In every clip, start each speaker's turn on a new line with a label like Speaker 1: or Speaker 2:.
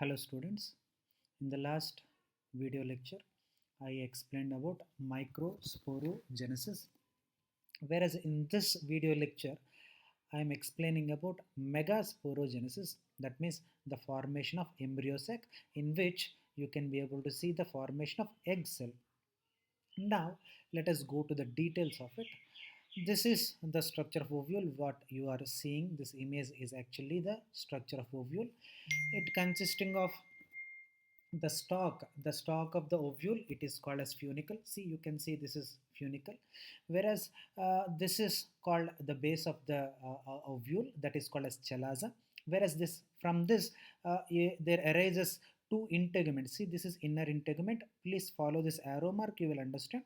Speaker 1: Hello students, in the last video lecture I explained about microsporogenesis, whereas in this video lecture I am explaining about megasporogenesis, that means the formation of embryo sac in which you can be able to see the formation of egg cell. Now let us go to the details of it. This is the structure of ovule. What you are seeing, this image is actually the structure of ovule. It consisting of the stalk of the ovule. It is called as funicle. See, you can see this is funicle, whereas this is called the base of the ovule, that is called as chalaza. Whereas this from this there arises two integuments. See, this is inner integument. Please follow this arrow mark, you will understand.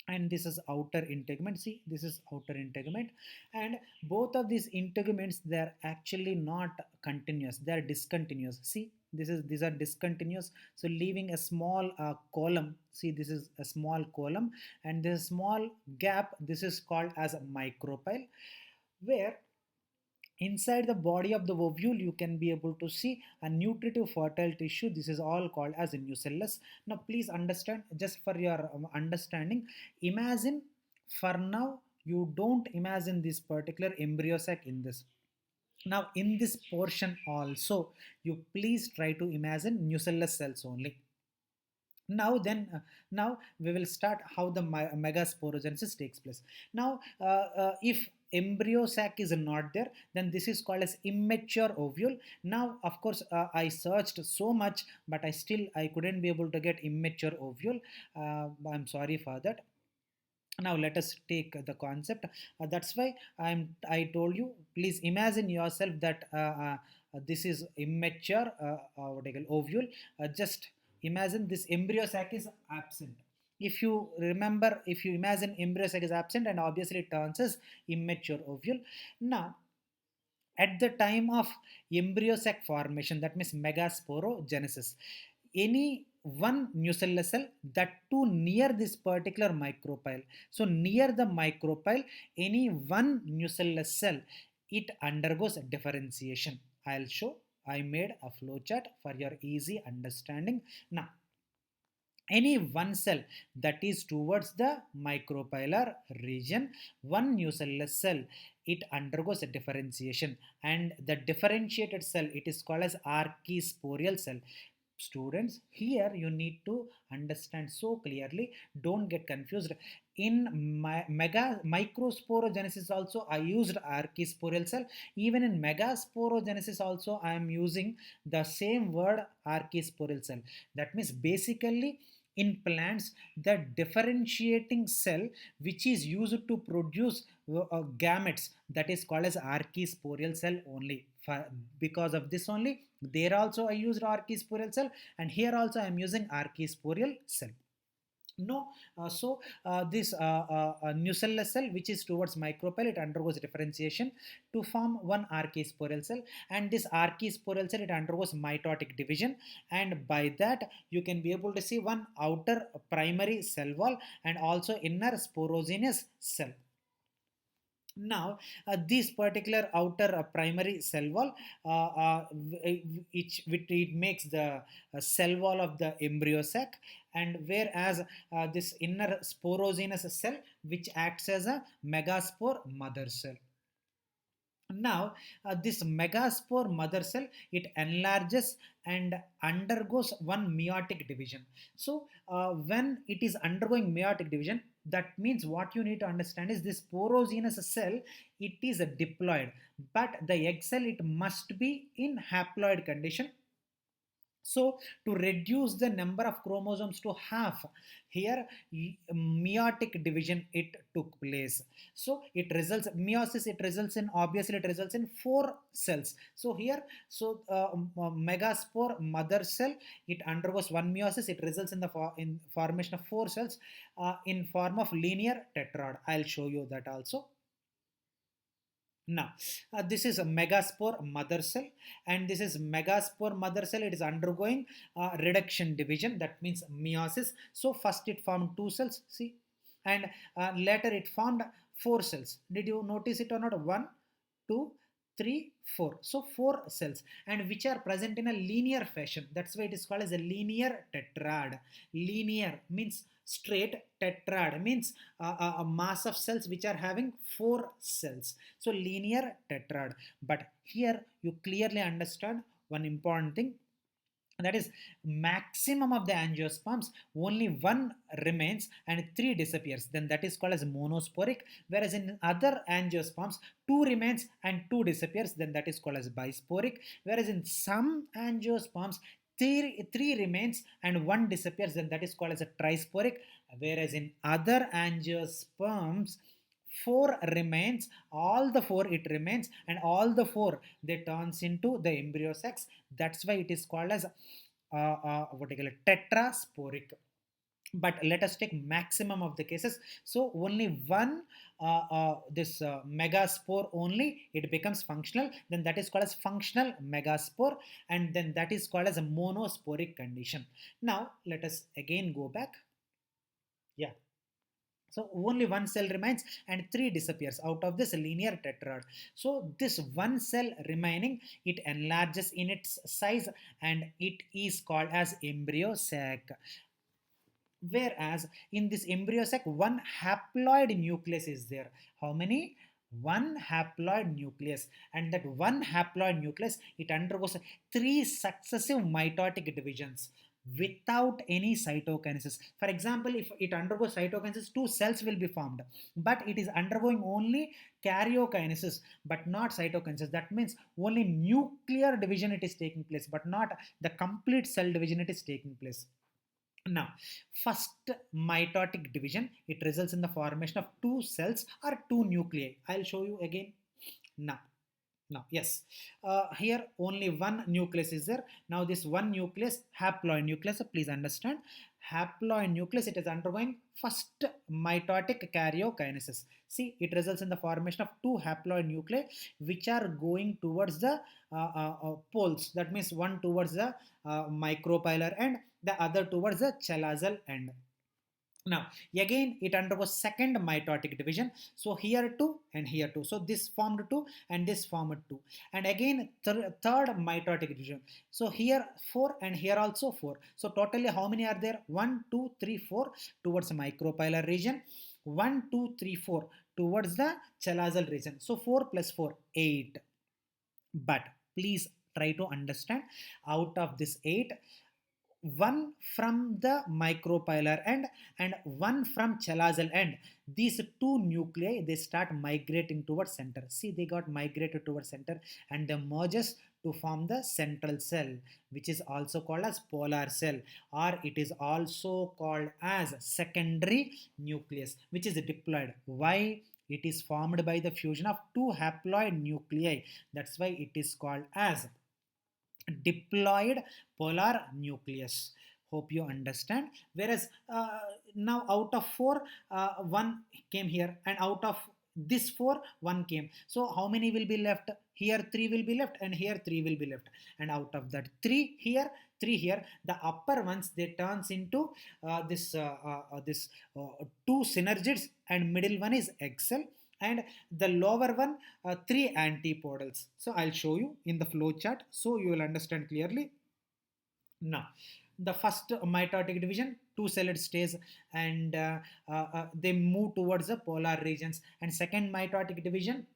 Speaker 1: And this is outer integument. See, this is outer integument, and both of these integuments, they are actually not continuous, they are discontinuous. See, these are discontinuous, so leaving a small column. See, this is a small column, and this small gap, this is called as a micropyle, where inside the body of the ovule you can be able to see a nutritive fertile tissue. This is all called as a nucellus. Now please understand, just for your understanding, imagine, for now you don't imagine this particular embryo sac in this. Now in this portion also, you please try to imagine nucellus cells only. Now we will start how the megasporogenesis takes place. Now if embryo sac is not there, then this is called as immature ovule. Now of course I searched so much, but I couldn't be able to get immature ovule. I'm sorry for that. Now let us take the concept. That's why I told you, please imagine yourself that this is immature what I call ovule. Just imagine this embryo sac is absent. If you remember, if you imagine embryo sac is absent, and obviously it turns as immature ovule. Now at the time of embryo sac formation, that means megasporogenesis, any one nucellus cell, that too near this particular micropyle. So near the micropyle, any one nucellus cell, it undergoes differentiation. I'll show. I made a flowchart for your easy understanding. Now any one cell that is towards the micropylar region, one nucellus cell, it undergoes a differentiation, and the differentiated cell, it is called as archisporial cell. Students, here you need to understand so clearly, don't get confused. In microsporogenesis also I used archisporial cell. Even in megasporogenesis also I am using the same word, archisporial cell. That means basically in plants, the differentiating cell which is used to produce gametes, that is called as archisporial cell only. Because of this only, there also I used archisporial cell, and here also I am using archisporial cell. No, this nucellus cell which is towards micropyle, it undergoes differentiation to form one archisporial cell, and this archisporial cell, it undergoes mitotic division, and by that you can be able to see one outer primary cell wall and also inner sporogenous cell. Now this particular outer primary cell wall, which it makes the cell wall of the embryo sac, and whereas this inner sporogenous cell which acts as a megaspore mother cell. Now this megaspore mother cell, it enlarges and undergoes one meiotic division. So when it is undergoing meiotic division, that means what you need to understand is this sporogenous cell, it is a diploid, but the egg cell, it must be in haploid condition. So to reduce the number of chromosomes to half, here meiotic division it took place. So it results meiosis, it results in, obviously it results in 4 cells. So here, megaspore mother cell, it undergoes one meiosis, it results in the formation of 4 cells in form of linear tetrad. I'll show you that also. Now, this is a megaspore mother cell, and this is megaspore mother cell. It is undergoing reduction division, that means meiosis. So first it formed 2 cells, see, and later it formed 4 cells. Did you notice it or not? 1, 2, 3, 4. So 4 cells, and which are present in a linear fashion. That's why it is called as a linear tetrad. Linear means straight, tetrad means a mass of cells which are having 4 cells. So linear tetrad. But here you clearly understand one important thing, that is maximum of the angiosperms only one remains and three disappears, then that is called as monosporic, whereas in other angiosperms two remains and two disappears, then that is called as bisporic, whereas in some angiosperms three remains and one disappears, then that is called as a trisporic, whereas in other angiosperms four remains, all the four it remains, and all the four they turns into the embryo sacs. That's why it is called as what do you call it, tetrasporic. But let us take maximum of the cases. So only one this megaspore only it becomes functional, then that is called as functional megaspore, and then that is called as a monosporic condition. Now let us again go back. Yeah, so only one cell remains and three disappears out of this linear tetrad. So this one cell remaining, it enlarges in its size and it is called as embryo sac. Whereas in this embryo sac, one haploid nucleus is there. How many? One haploid nucleus, and that one haploid nucleus it undergoes three successive mitotic divisions without any cytokinesis. For example, if it undergoes cytokinesis, two cells will be formed, but it is undergoing only karyokinesis but not cytokinesis. That means only nuclear division it is taking place, but not the complete cell division it is taking place. Now, first mitotic division, it results in the formation of two cells or two nuclei. I'll show you again. Now, yes, here only one nucleus is there. Now this one nucleus, haploid nucleus, please understand, haploid nucleus, it is undergoing first mitotic karyokinesis. See, it results in the formation of two haploid nuclei which are going towards the poles. That means one towards the micropylar end, the other towards the chalazal end. Now, again, it undergoes second mitotic division. So here two and here two. So this formed two and this formed two. And again, third mitotic division. So here four and here also four. So totally how many are there? 1, 2, 3, 4 towards the micropylar region. 1, 2, 3, 4 towards the chalazal region. So 4 plus 4, 8. But please try to understand, out of this 8, one from the micropylar end and one from chalazal end, these two nuclei they start migrating towards center. See, they got migrated towards center and they merges to form the central cell, which is also called as polar cell, or it is also called as secondary nucleus, which is diploid. Why? It is formed by the fusion of two haploid nuclei. That's why it is called as diploid polar nucleus. Hope you understand. Whereas now out of 4, one came here, and out of this 4, one came. So how many will be left? Here 3 will be left and here 3 will be left. And out of that 3 here, 3 here, the upper ones they turns into this 2 synergids, and middle one is egg cell, and the lower one 3 antipodals. So I'll show you in the flow chart so you will understand clearly. Now, the first mitotic division, two celled stays, and they move towards the polar regions, and second mitotic division,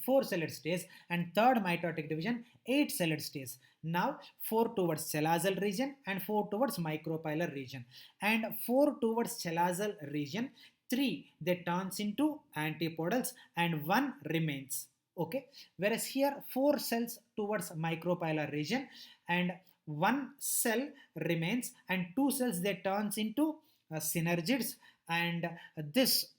Speaker 1: 4 celled stays, and third mitotic division, 8 celled stays. Now 4 towards chalazal region and 4 towards micropylar region, and 4 towards chalazal region, 3 they turns into antipodals and 1 remains. Okay, whereas here 4 cells towards micropylar region and 1 cell remains, and 2 cells they turns into synergids, and this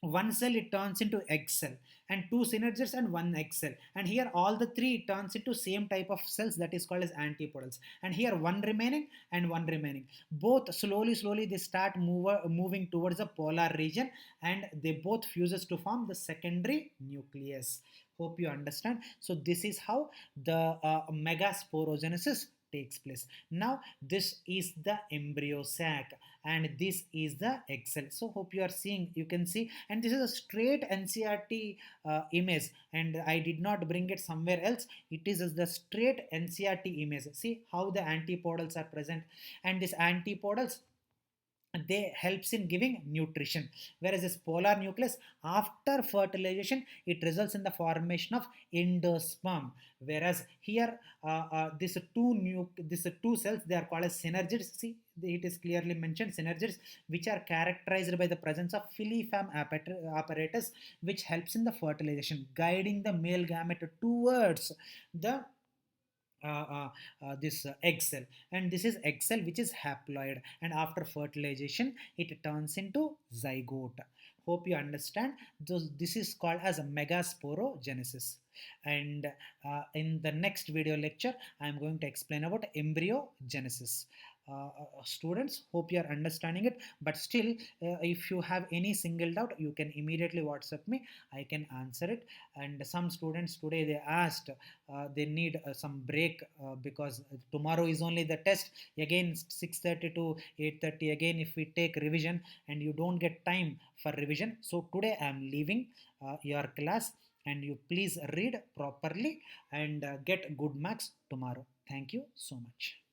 Speaker 1: one cell it turns into egg cell, and 2 synergids and 1 egg cell, and here all the 3 turns into same type of cells, that is called as antipodals, and here 1 remaining and 1 remaining. Both slowly they start moving towards the polar region, and they both fuses to form the secondary nucleus. Hope you understand. So this is how the megasporogenesis takes place. Now this is the embryo sac and this is the egg cell. So hope you are seeing, you can see, and this is a straight NCRT image, and I did not bring it somewhere else. It is the straight NCRT image. See how the antipodals are present, and these antipodals, they helps in giving nutrition, whereas this polar nucleus, after fertilization, it results in the formation of endosperm, whereas here these two cells, they are called as synergids. See, it is clearly mentioned synergids, which are characterized by the presence of filiform apparatus, which helps in the fertilization, guiding the male gamete towards the this egg cell, and this is egg cell which is haploid, and after fertilization it turns into zygote. Hope you understand. This is called as a megasporogenesis, and in the next video lecture I am going to explain about embryogenesis. Students, hope you are understanding it, but still if you have any single doubt, you can immediately WhatsApp me, I can answer it. And some students today, they asked they need some break because tomorrow is only the test, again 6:30 to 8:30, again if we take revision and you don't get time for revision. So today I am leaving your class, and you please read properly and get good marks tomorrow. Thank you so much.